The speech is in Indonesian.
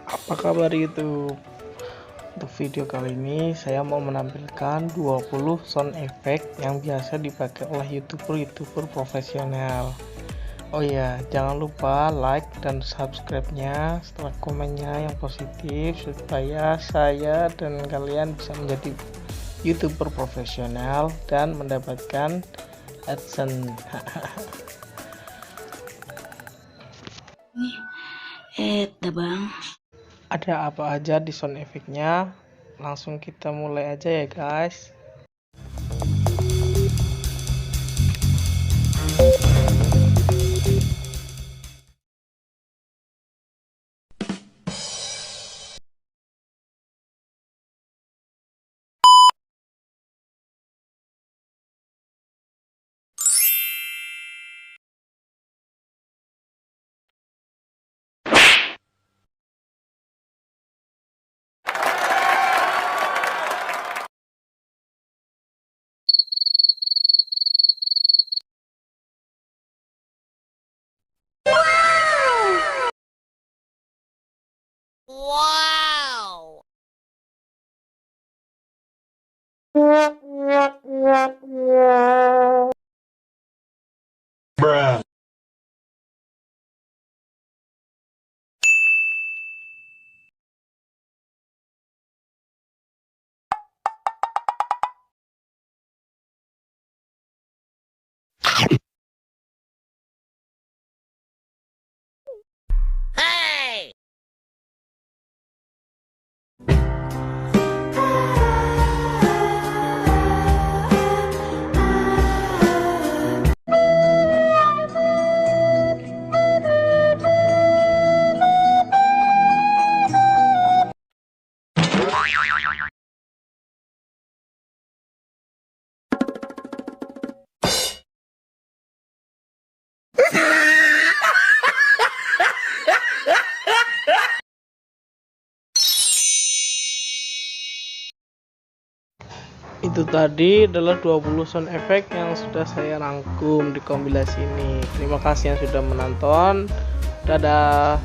Apa kabar YouTube? Untuk video kali ini saya mau menampilkan 20 sound effect yang biasa dipakai oleh YouTuber profesional. Oh ya, jangan lupa like dan subscribe-nya setelah komennya yang positif supaya saya dan kalian bisa menjadi YouTuber profesional dan mendapatkan AdSense. Bang. Ada apa aja di sound effect-nya? Langsung kita mulai aja ya guys. Wow. Bruh. Hey. Itu tadi adalah 20 sound effect yang sudah saya rangkum di kompilasi ini. Terima kasih yang sudah menonton. Dadah.